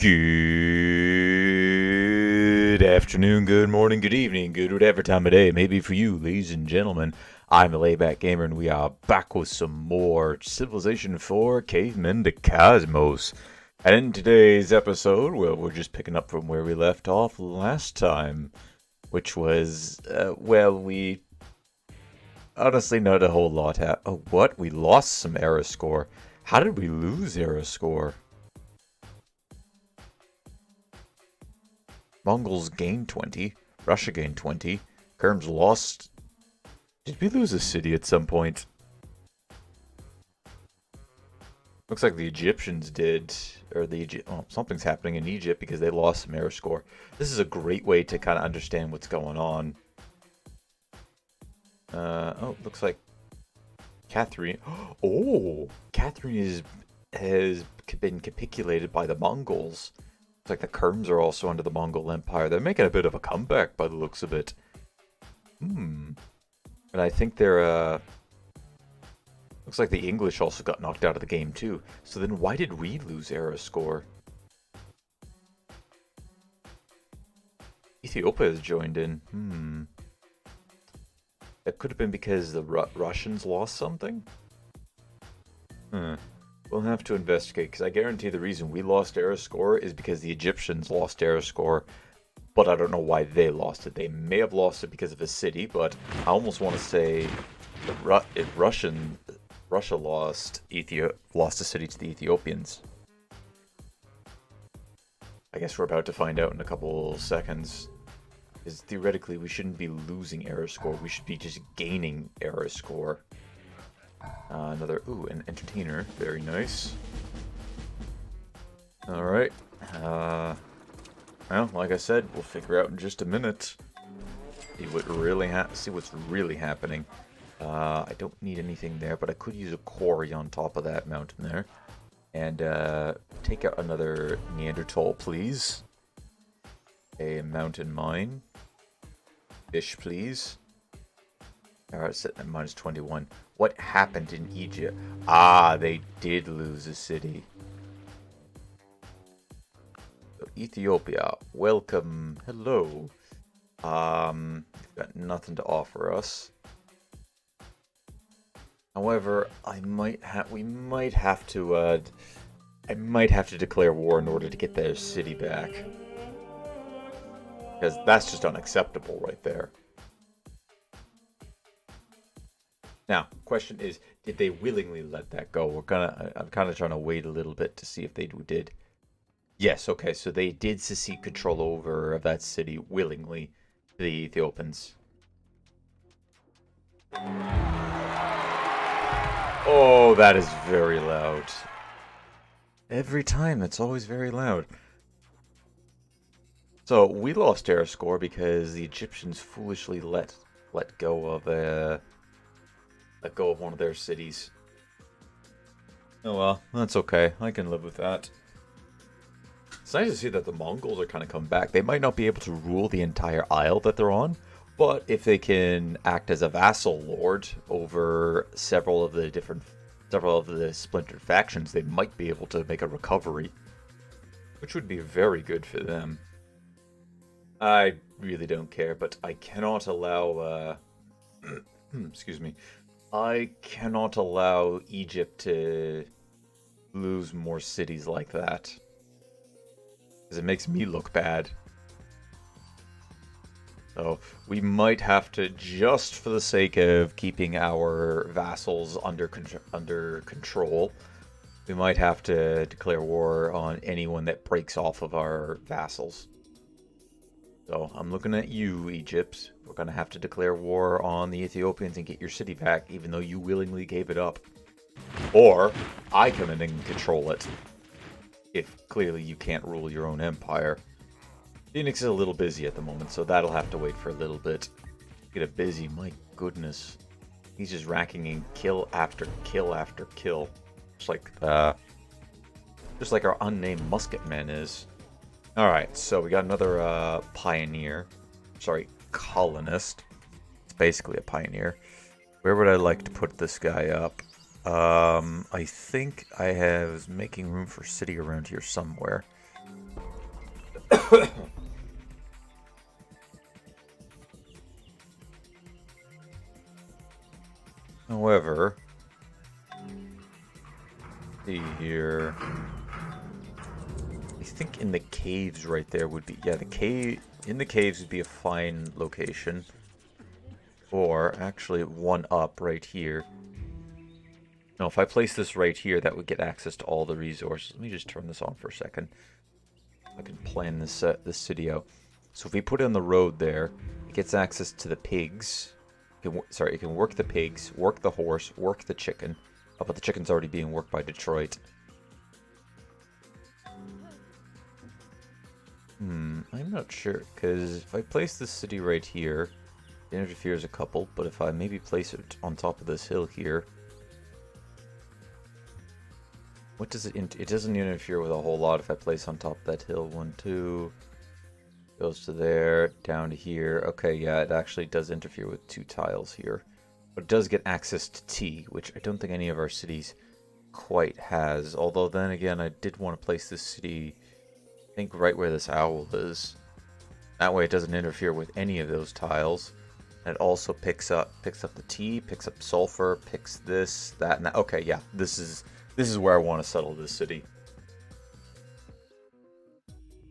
Good afternoon, good morning, good evening, good whatever time of day it may be for you, ladies and gentlemen. I'm the Layback Gamer, and we are back with some more Civilization 4 Cavemen to Cosmos. And in today's episode, well, we're just picking up from where we left off last time, which was, we honestly not a whole lot. Oh, what? We lost some era score. How did we lose era score? Mongols gained 20. Russia gained 20. Kerms lost. Did we lose a city at some point? Looks like the Egyptians did. Or something's happening in Egypt because they lost some air score. This is a great way to kind of understand what's going on. Looks like Catherine. Oh, Catherine has been capitulated by the Mongols. It's like the Kerms are also under the Mongol Empire. They're making a bit of a comeback by the looks of it. And I think they're, looks like the English also got knocked out of the game too. So then why did we lose era score? Ethiopia has joined in. That could have been because the Russians lost something? We'll have to investigate, because I guarantee the reason we lost era score is because the Egyptians lost era score, but I don't know why they lost it. They may have lost it because of a city, but I almost want to say if Russia lost a city to the Ethiopians. I guess we're about to find out in a couple seconds. Because theoretically, we shouldn't be losing era score. We should be just gaining era score. An entertainer. Very nice. Alright. Well, like I said, we'll figure out in just a minute. See what's really happening. I don't need anything there, but I could use a quarry on top of that mountain there. And, take out another Neanderthal, please. A mountain mine. Fish, please. Alright, sitting at minus 21. What happened in Egypt? Ah, they did lose a city. So Ethiopia, welcome. Hello. You've got nothing to offer us. However, I might have to declare war in order to get their city back. Because that's just unacceptable right there. Now, question is, did they willingly let that go? I'm kind of trying to wait a little bit to see if they did. Yes, okay, so they did secede control over that city willingly, the Ethiopians. Oh, that is very loud. Every time, it's always very loud. So, we lost air score because the Egyptians foolishly let go of one of their cities. Oh well, that's okay. I can live with that. It's nice to see that the Mongols are kind of come back. They might not be able to rule the entire isle that they're on, but if they can act as a vassal lord over several of the splintered factions, they might be able to make a recovery, which would be very good for them. I really don't care, but I cannot allow, excuse me, I cannot allow Egypt to lose more cities like that. Because it makes me look bad. So, we might have to, just for the sake of keeping our vassals under control, we might have to declare war on anyone that breaks off of our vassals. So, I'm looking at you, Egypt. We're going to have to declare war on the Ethiopians and get your city back, even though you willingly gave it up. Or, I come in and control it. If clearly you can't rule your own empire. Phoenix is a little busy at the moment, so that'll have to wait for a little bit. Get it busy, my goodness. He's just racking in kill after kill after kill. Just like our unnamed musketman is. Alright, so we got another pioneer. Sorry, colonist. It's basically a pioneer. Where would I like to put this guy up? I think I was making room for city around here somewhere. However, see here. I think in the caves right there would be, yeah, in the caves would be a fine location. Or actually one up right here. No, if I place this right here, that would get access to all the resources. Let me just turn this on for a second. I can plan this city out. So if we put it on the road there, it gets access to the pigs. It can work the pigs, work the horse, work the chicken. Oh, but the chicken's already being worked by Detroit. I'm not sure, because if I place this city right here, it interferes a couple, but if I maybe place it on top of this hill here, what does it, it doesn't interfere with a whole lot if I place on top of that hill. 1, 2, goes to there, down to here. Okay, yeah, it actually does interfere with 2 tiles here. But it does get access to T, which I don't think any of our cities quite has. Although then again, I did want to place this city, I think, right where this owl is. That way it doesn't interfere with any of those tiles. And it also picks up the T, picks up sulfur, picks this, that, and that. Okay, yeah, this is where I want to settle this city.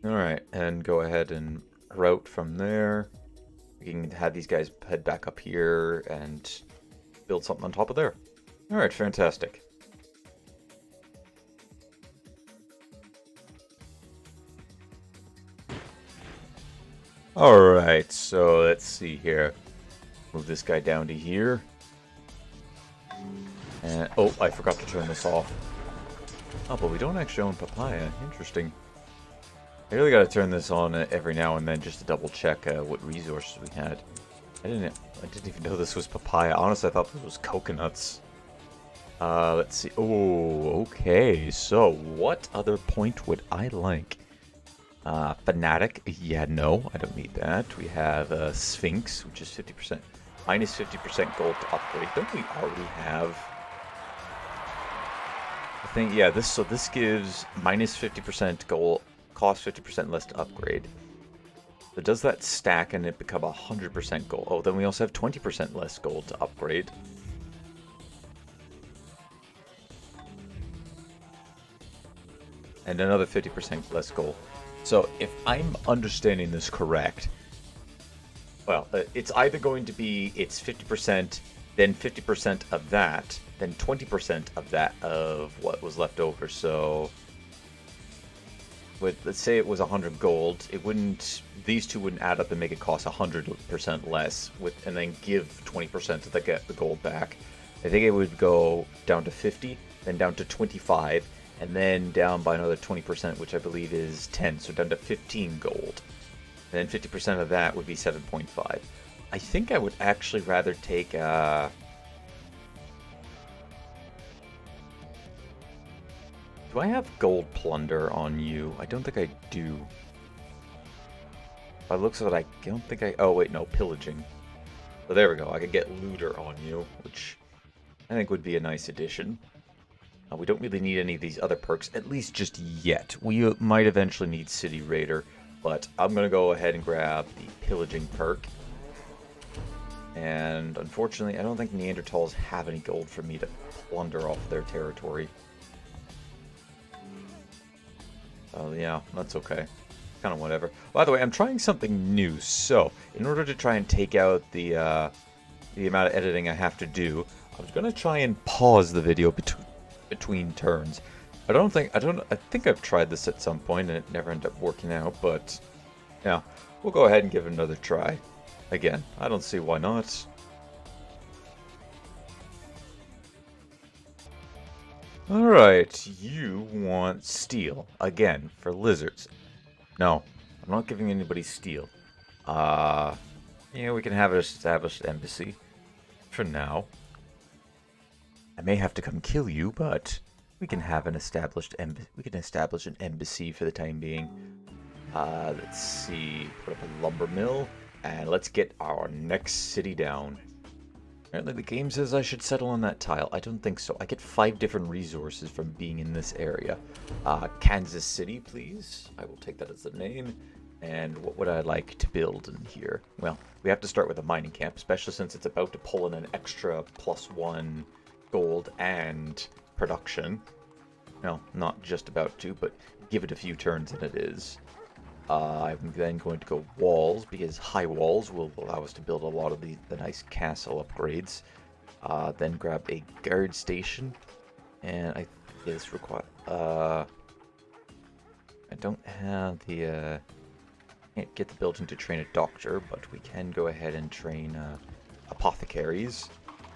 Alright, and go ahead and route from there. We can have these guys head back up here and build something on top of there. Alright, fantastic. Alright, so let's see here. Move this guy down to here. And, oh, I forgot to turn this off. Oh, but we don't actually own papaya. Interesting. I really gotta turn this on every now and then just to double check what resources we had. I didn't even know this was papaya. Honestly, I thought this was coconuts. Let's see. Oh, okay. So, what other point would I like? Fanatic. Yeah, no, I don't need that. We have Sphinx, which is 50%, minus 50% gold to upgrade. Don't we already have? I think, yeah, this gives minus 50% gold, cost 50% less to upgrade. So does that stack and it become 100% gold? Oh, then we also have 20% less gold to upgrade. And another 50% less gold. So if I'm understanding this correct, well, it's either going to be it's 50%, then 50% of that, then 20% of that of what was left over. So let's say it was 100 gold, it wouldn't, these two wouldn't add up and make it cost 100% less and then give 20% to get the gold back. I think it would go down to 50, then down to 25, and then down by another 20%, which I believe is 10, so down to 15 gold. And then 50% of that would be 7.5. I think I would actually rather take do I have gold plunder on you? I don't think I do. By the looks of it, I don't think I... Oh, wait, no, pillaging. So there we go. I could get looter on you, which I think would be a nice addition. We don't really need any of these other perks, at least just yet. We might eventually need City Raider, but I'm going to go ahead and grab the pillaging perk. And unfortunately, I don't think Neanderthals have any gold for me to plunder off their territory. Oh yeah, that's okay. Kind of whatever. By the way, I'm trying something new. So, in order to try and take out the amount of editing I have to do, I was going to try and pause the video between turns. I think I've tried this at some point and it never ended up working out, but yeah, we'll go ahead and give it another try. Again, I don't see why not. Alright, you want steel. Again, for lizards. No, I'm not giving anybody steel. Yeah, we can have an established embassy. For now. I may have to come kill you, but we can have an established establish an embassy for the time being. Let's see, put up a lumber mill, and let's get our next city down. Apparently the game says I should settle on that tile. I don't think so. I get 5 different resources from being in this area. Kansas City, please. I will take that as the name. And what would I like to build in here? Well, we have to start with a mining camp, especially since it's about to pull in an extra +1 gold and production. Well, not just about to, but give it a few turns and it is. I'm then going to go walls, because high walls will allow us to build a lot of the nice castle upgrades. Then grab a guard station, and I think this require. I don't have the. Can't get the building to train a doctor, but we can go ahead and train apothecaries,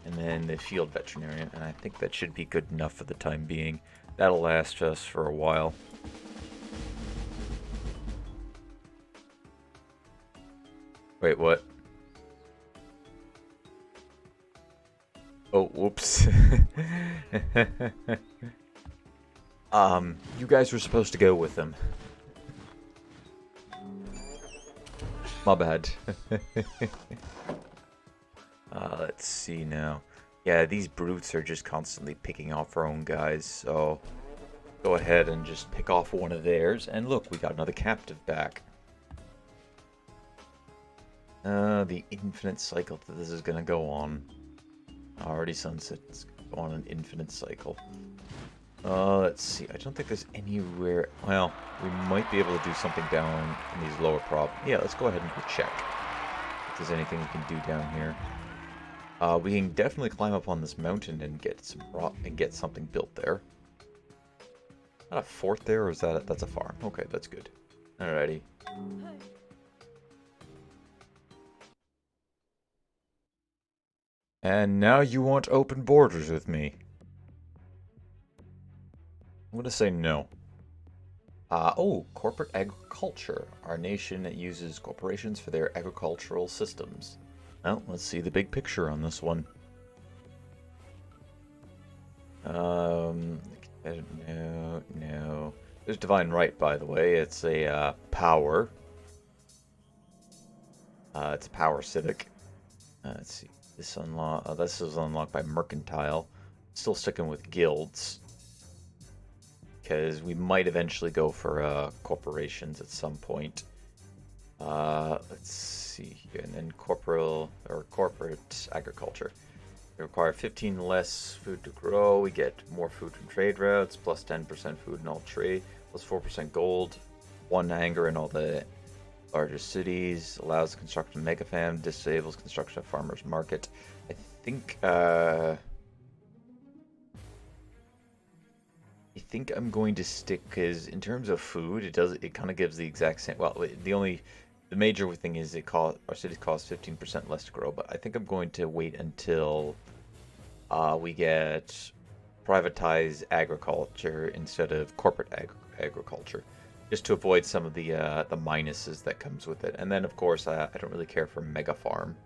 and then the field veterinarian, and I think that should be good enough for the time being. That'll last us for a while. Wait, what? Oh, whoops. You guys were supposed to go with them. My bad. Let's see now. Yeah, these brutes are just constantly picking off our own guys, so go ahead and just pick off one of theirs. And look, we got another captive back. The infinite cycle that this is gonna go on. Already sunset's on an infinite cycle. Let's see. I don't think there's anywhere. Well, we might be able to do something down in these lower provinces. Yeah, let's go ahead and go check if there's anything we can do down here. We can definitely climb up on this mountain and get some rock and get something built there. Not a fort there, or is that that's a farm? Okay, that's good. Alrighty. And now you want open borders with me. I'm gonna say no. Oh, corporate agriculture. Our nation uses corporations for their agricultural systems. Well, let's see the big picture on this one. No. There's divine right, by the way. It's a power. It's a power civic. Let's see. This is unlocked by mercantile. Still sticking with guilds, because we might eventually go for corporations at some point. Let's see here, and then corporate agriculture. We require 15 less food to grow. We get more food from trade routes, plus 10% food in all trade, plus 4% gold, 1 anger in all the larger cities, allows the construction of mega farm, disables construction of farmers market. I think I'm going to stick, because in terms of food, it kind of gives the exact same. Well, the major thing is our cities cost 15% less to grow, but I think I'm going to wait until we get privatized agriculture instead of corporate agriculture, just to avoid some of the minuses that comes with it. And then, of course, I don't really care for mega farm.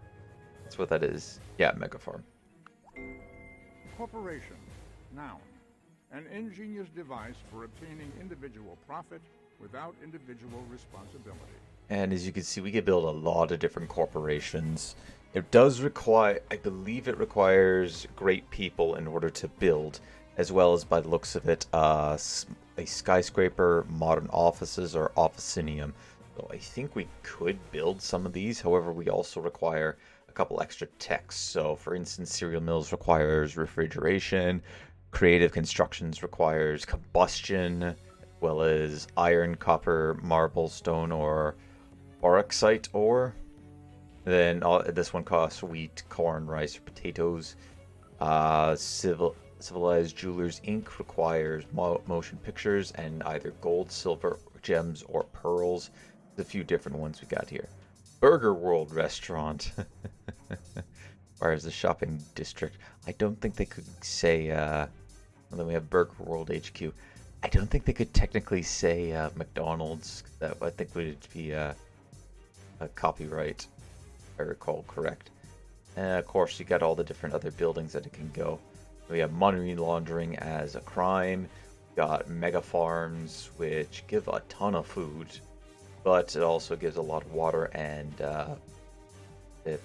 That's what that is. Yeah, mega farm. Corporation, noun. An ingenious device for obtaining individual profit without individual responsibility. And as you can see, we can build a lot of different corporations. It does require, I believe it requires great people in order to build, as well as, by the looks of it, a skyscraper, modern offices, or officinium. So I think we could build some of these. However, we also require a couple extra techs. So, for instance, cereal mills requires refrigeration. Creative constructions requires combustion, as well as iron, copper, marble, stone, or bauxite ore. Then this one costs wheat, corn, rice, or potatoes. Civilized Jewelers Inc. requires motion pictures and either gold, silver, gems, or pearls. There's a few different ones we got here. Burger World Restaurant requires the shopping district. I don't think they could say. And then we have Burger World HQ. I don't think they could technically say McDonald's. That I think would be a copyright, if I recall correct. And of course, you got all the different other buildings that it can go. We have money laundering as a crime. We got mega farms, which give a ton of food, but it also gives a lot of water and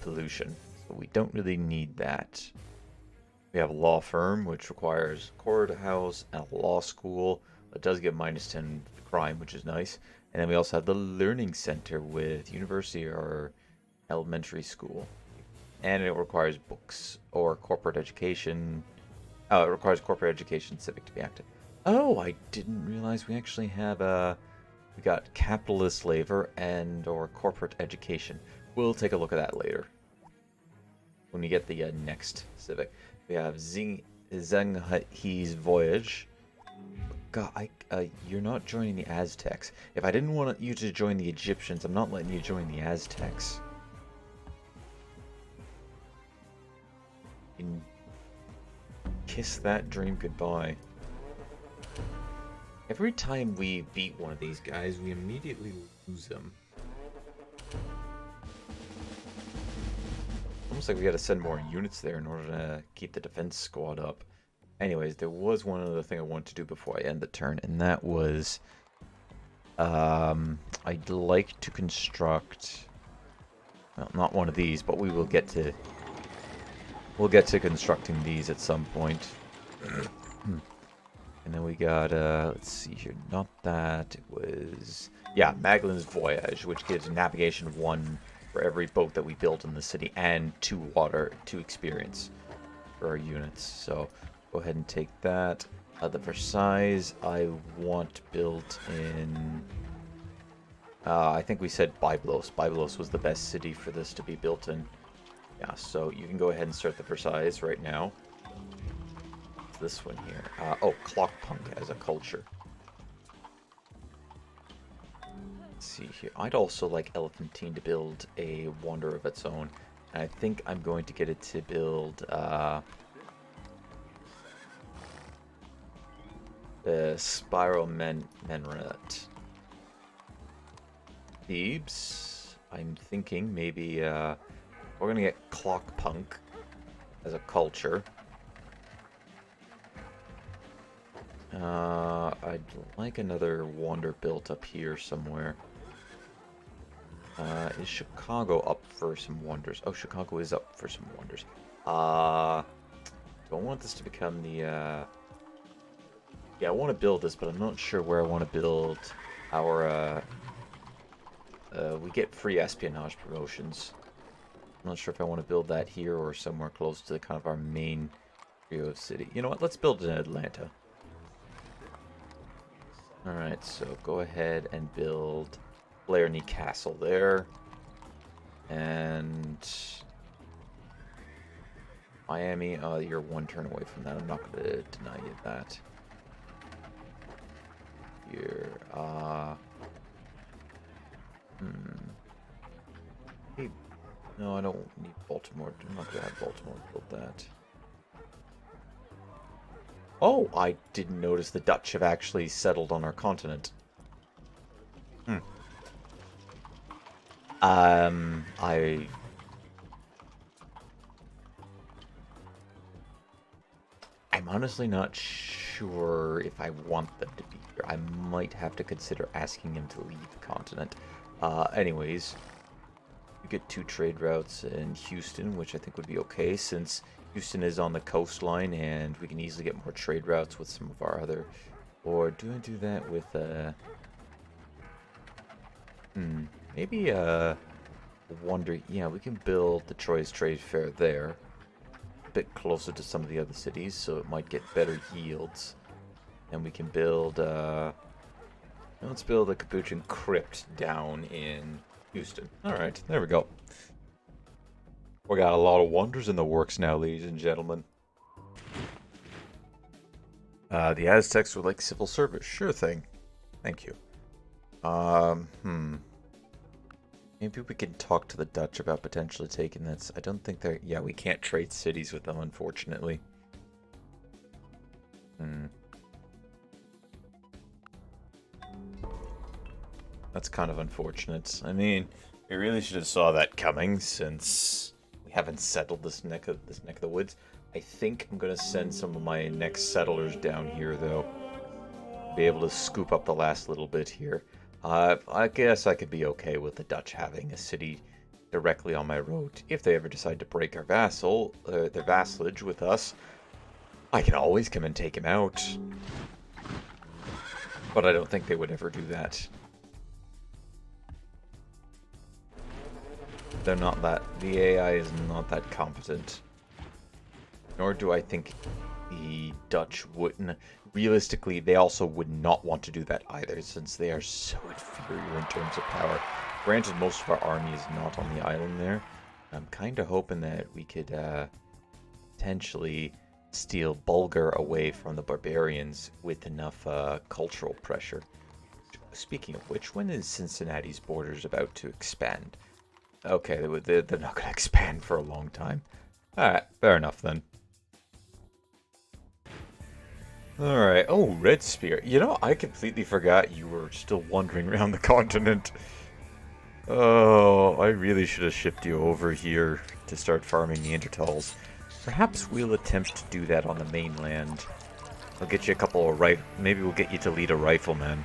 pollution. So we don't really need that. We have a law firm, which requires a courthouse and a law school. It does get -10 crime, which is nice. And then we also have the learning center with university or elementary school. And it requires books or corporate education. Oh, it requires corporate education civic to be active. Oh, I didn't realize we actually have we got capitalist labor and or corporate education. We'll take a look at that later when we get the next civic. We have Zheng He's voyage. God, you're not joining the Aztecs. If I didn't want you to join the Egyptians, I'm not letting you join the Aztecs. You can kiss that dream goodbye. Every time we beat one of these guys, we immediately lose them. Almost like we gotta send more units there in order to keep the defense squad up. Anyways, there was one other thing I wanted to do before I end the turn, and that was I'd like to construct, well, not one of these, but we'll get to constructing these at some point. And then we got let's see here, not that, it was, yeah, Magellan's Voyage, which gives navigation 1 for every boat that we build in the city, and 2 experience for our units. So go ahead and take that. The Versailles, I want built in... I think we said Byblos. Byblos was the best city for this to be built in. Yeah, so you can go ahead and start the Versailles right now. It's this one here. Oh, Clockpunk as a culture. Let's see here. I'd also like Elephantine to build a wonder of its own. And I think I'm going to get it to build... the Spiral Menret. Thebes. I'm thinking maybe we're gonna get Clockpunk as a culture. I'd like another wonder built up here somewhere. Is Chicago up for some wonders? Oh, Chicago is up for some wonders. Don't want this to become the yeah, I want to build this, but I'm not sure where I want to build our, we get free espionage promotions. I'm not sure if I want to build that here or somewhere close to kind of our main Rio city. You know what, let's build it in Atlanta. Alright, so go ahead and build Blarney Castle there. And... Miami, you're 1 turn away from that. I'm not going to deny you that. Here, hey, no, I don't need Baltimore. I'm not gonna have Baltimore build that. Oh, I didn't notice the Dutch have actually settled on our continent. I'm honestly not sure if I want them to be here. I might have to consider asking him to leave the continent. Anyways, we get 2 trade routes in Houston, which I think would be okay, since Houston is on the coastline, and we can easily get more trade routes with some of our other... Or do I do that with, maybe, wonder... Yeah, we can build Detroit's trade fair there. Bit closer to some of the other cities, so it might get better yields. And we can build let's build a Capuchin crypt down in Houston. Alright, there we go. We got a lot of wonders in the works now, ladies and gentlemen. The Aztecs would like civil service. Sure thing. Thank you. Maybe we can talk to the Dutch about potentially taking this. I don't think they're... Yeah, we can't trade cities with them, unfortunately. That's kind of unfortunate. I mean, we really should have saw that coming, since we haven't settled this neck of the woods. I think I'm gonna send some of my next settlers down here, though. Be able to scoop up the last little bit here. I guess I could be okay with the Dutch having a city directly on my road. If they ever decide to break our their vassalage with us, I can always come and take him out. But I don't think they would ever do that. They're not that... The AI is not that competent. Nor do I think the Dutch wouldn't... Realistically, they also would not want to do that either, since they are so inferior in terms of power. Granted, most of our army is not on the island there. I'm kind of hoping that we could potentially steal Bulgar away from the barbarians with enough cultural pressure. Speaking of which, when is Cincinnati's borders about to expand? Okay, they're not going to expand for a long time. Alright, fair enough then. Alright, oh, Red Spear. You know, I completely forgot you were still wandering around the continent. Oh, I really should have shipped you over here to start farming Neanderthals. Perhaps we'll attempt to do that on the mainland. I'll get you a couple of maybe we'll get you to lead a rifleman.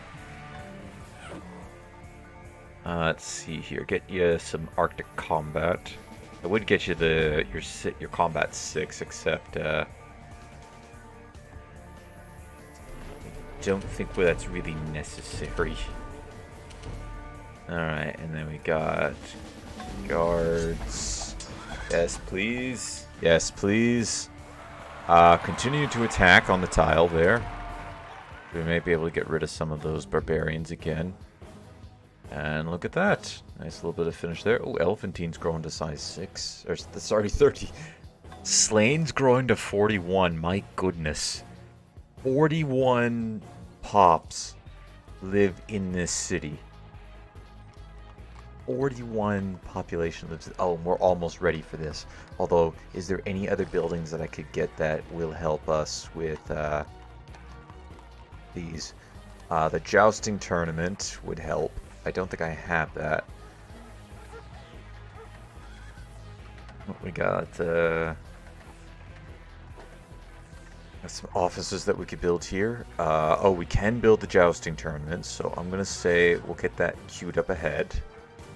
Let's see here. Get you some Arctic combat. I would get you your combat 6, except don't think that's really necessary. Alright, and then we got guards. Yes, please. Yes, please. Continue to attack on the tile there. We may be able to get rid of some of those barbarians again. And look at that. Nice little bit of finish there. Oh, Elephantine's growing to size 6. Or, sorry, 30. Slane's growing to 41. My goodness. 41 pops live in this city. 41 population lives. Oh, and we're almost ready for this. Although, is there any other buildings that I could get that will help us with these? The jousting tournament would help. I don't think I have that. We got some offices that we could build here. Oh, we can build the jousting tournament, so I'm gonna say we'll get that queued up ahead.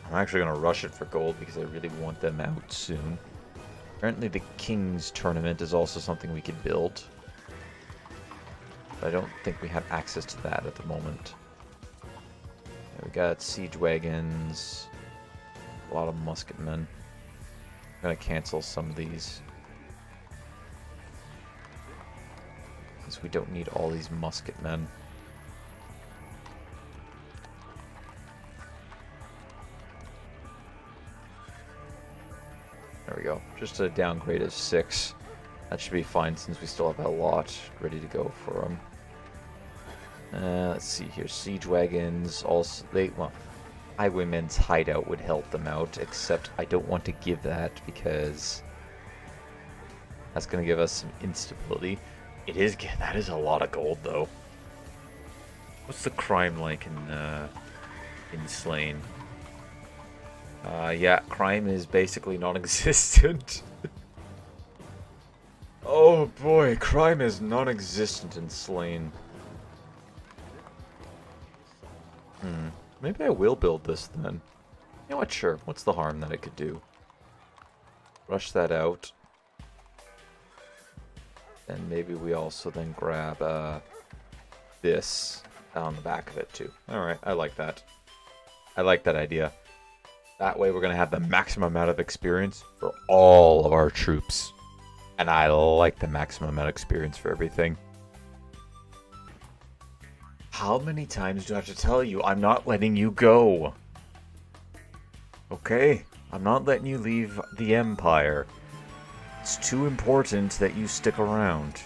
I'm actually gonna rush it for gold because I really want them out soon. Apparently the King's tournament is also something we could build. But I don't think we have access to that at the moment. We got siege wagons, a lot of musketmen. I'm gonna cancel some of these, because we don't need all these musketmen. There we go. Just a downgrade of 6. That should be fine since we still have a lot ready to go for them. Let's see here. Siege wagons. Also, Highwaymen's hideout would help them out, except I don't want to give that because that's going to give us some instability. That is a lot of gold, though. What's the crime like in Slane? Yeah, crime is basically non-existent. Oh boy, crime is non-existent in Slane. Maybe I will build this then. You know what, sure. What's the harm that it could do? Rush that out. And maybe we also then grab this on the back of it too. Alright, I like that. I like that idea. That way we're going to have the maximum amount of experience for all of our troops. And I like the maximum amount of experience for everything. How many times do I have to tell you I'm not letting you go? Okay, I'm not letting you leave the Empire. It's too important that you stick around.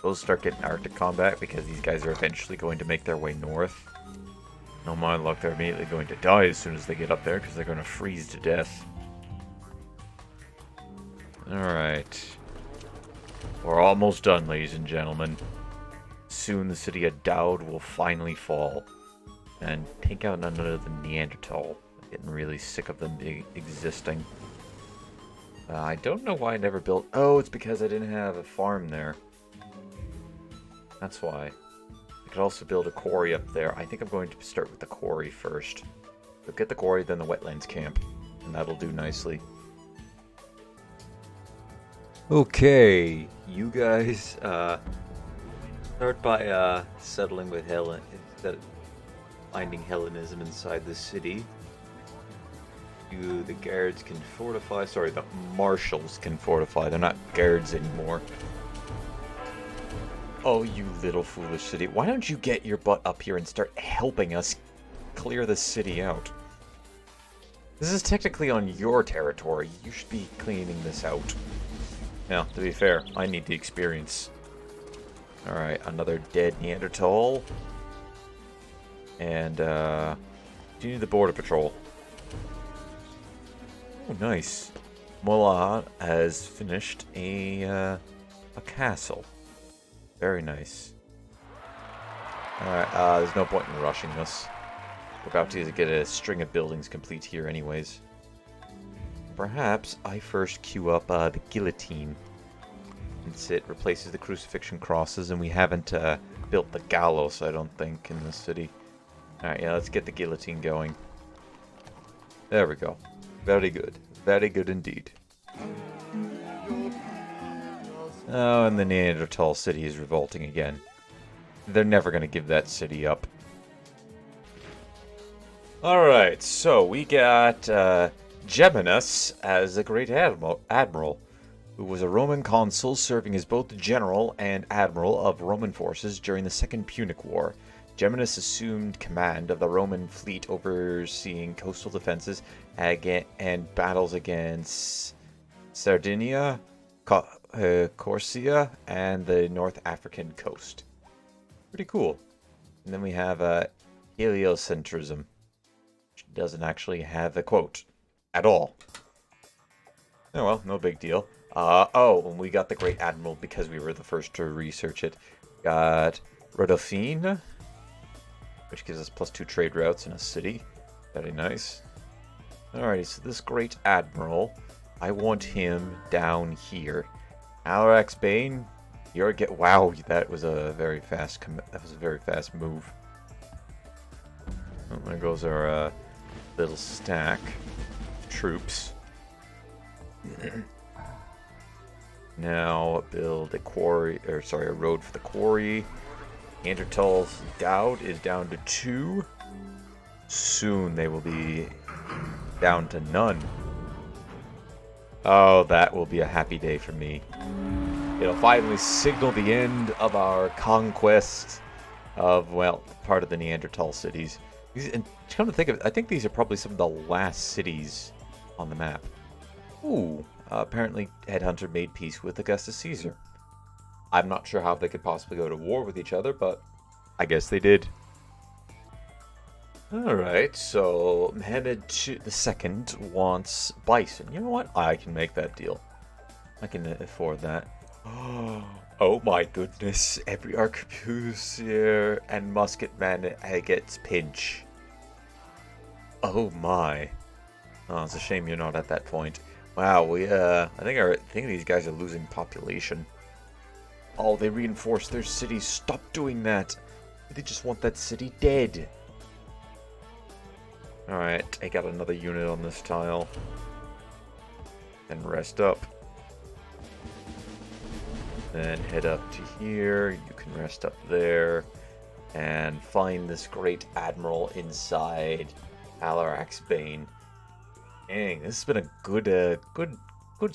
We'll start getting Arctic combat because these guys are eventually going to make their way north. No my luck, they're immediately going to die as soon as they get up there because they're going to freeze to death. Alright. We're almost done, ladies and gentlemen. Soon the city of Dowd will finally fall. And take out none other than Neanderthal. I'm getting really sick of them existing. I don't know why I never built... Oh, it's because I didn't have a farm there. That's why. I could also build a quarry up there. I think I'm going to start with the quarry first. So get the quarry, then the wetlands camp. And that'll do nicely. Okay, you guys, Start by settling with Helen, instead of finding Hellenism inside the city. The guards can fortify. Sorry, the marshals can fortify. They're not guards anymore. Oh, you little foolish city. Why don't you get your butt up here and start helping us clear the city out? This is technically on your territory. You should be cleaning this out. Now, to be fair, I need the experience. Alright, another dead Neanderthal. And, do you need the border patrol? Oh, nice. Mullah has finished a castle. Very nice. Alright, there's no point in rushing this. We're about to get a string of buildings complete here anyways. Perhaps I first queue up the guillotine. Since it replaces the crucifixion crosses, and we haven't built the gallows, I don't think, in this city. Alright, yeah, let's get the guillotine going. There we go. Very good. Very good indeed. Oh, and the Neanderthal city is revolting again. They're never going to give that city up. Alright, so we got Geminus as a great admiral, who was a Roman consul serving as both general and admiral of Roman forces during the Second Punic War. Geminus assumed command of the Roman fleet, overseeing coastal defenses and battles against Sardinia, Corsia, and the North African coast. Pretty cool. And then we have heliocentrism, which doesn't actually have a quote at all. Oh well, no big deal. Oh, and we got the Great Admiral because we were the first to research it. Got Rodolphine, which gives us +2 trade routes in a city. Very nice. Alrighty, so this Great Admiral, I want him down here. Alarax Bane, you're wow, that was a very fast move. Oh, there goes our little stack of troops. Now build a quarry, or sorry, a road for the quarry. Neanderthal's Dowd is down to 2. Soon they will be down to none. Oh, that will be a happy day for me. It'll finally signal the end of our conquest of, well, part of the Neanderthal cities. And come to think of it, I think these are probably some of the last cities on the map. Ooh, apparently Headhunter made peace with Augustus Caesar. I'm not sure how they could possibly go to war with each other, but I guess they did. Alright, so Mehmed II wants bison. You know what? I can make that deal. I can afford that. Oh my goodness, every arquebusier and musketman gets pinch. Oh my. Oh, it's a shame you're not at that point. Wow, I think these guys are losing population. Oh, they reinforced their city. Stop doing that. They just want that city dead. Alright, take out another unit on this tile. And rest up. Then head up to here. You can rest up there. And find this great admiral inside Alarax Bane. Dang, this has been a good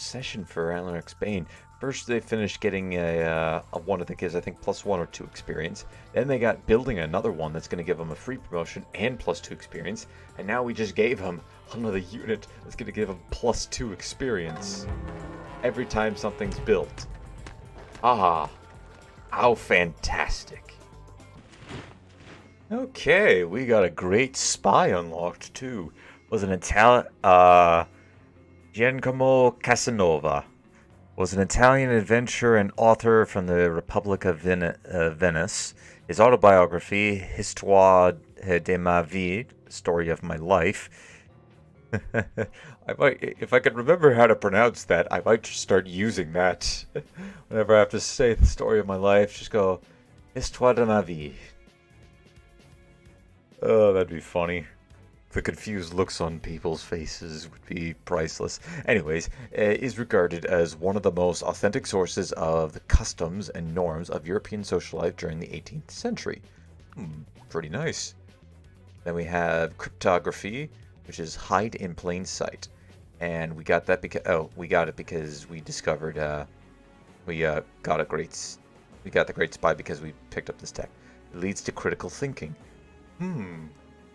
session for Alarax Bane. First, they finished getting a one of the kids, I think, +1 or 2 experience. Then they got building another one that's going to give them a free promotion and +2 experience. And now we just gave him another unit that's going to give him +2 experience every time something's built. Ah, how fantastic. Okay, we got a great spy unlocked too. Was an Italian, Giacomo Casanova. Was an Italian adventurer and author from the Republic of Venice. His autobiography, Histoire de ma vie, Story of My Life. If I could remember how to pronounce that, I might just start using that. Whenever I have to say the story of my life, just go, Histoire de ma vie. Oh, that'd be funny. The confused looks on people's faces would be priceless. Anyways, is regarded as one of the most authentic sources of the customs and norms of European social life during the 18th century. Pretty nice. Then we have cryptography, which is hide in plain sight. And we got that because we got it because we discovered we got the great spy because we picked up this tech. It leads to critical thinking.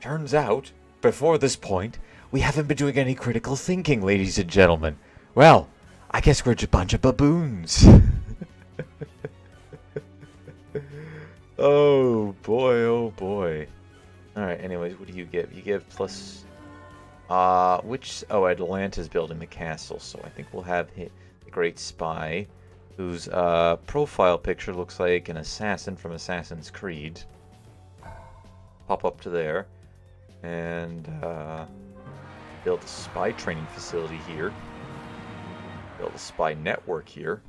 Turns out, before this point, we haven't been doing any critical thinking, ladies and gentlemen. Well, I guess we're just a bunch of baboons. Oh boy, oh boy. Alright, anyways, what do you give? You give plus... Atlanta's building the castle, so I think we'll have the Great Spy, whose profile picture looks like an assassin from Assassin's Creed. Pop up to there. And build a spy training facility here. Build a spy network here.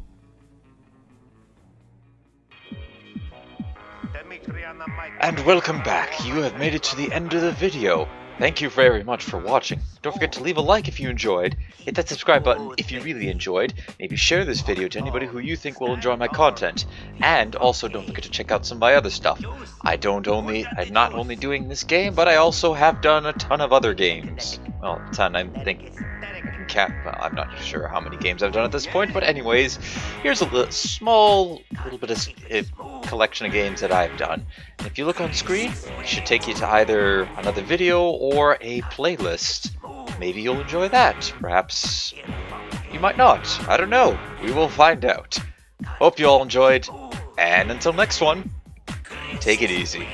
And welcome back. You have made it to the end of the video. Thank you very much for watching. Don't forget to leave a like if you enjoyed, hit that subscribe button if you really enjoyed, maybe share this video to anybody who you think will enjoy my content, and also don't forget to check out some of my other stuff. I'm not only doing this game, but I also have done a ton of other games. Well, a ton, I'm not sure how many games I've done at this point, but anyways, here's a small little bit of collection of games that I've done. And if you look on screen, it should take you to either another video or a playlist. Maybe you'll enjoy that. Perhaps you might not. I don't know. We will find out. Hope you all enjoyed, and until next one, take it easy.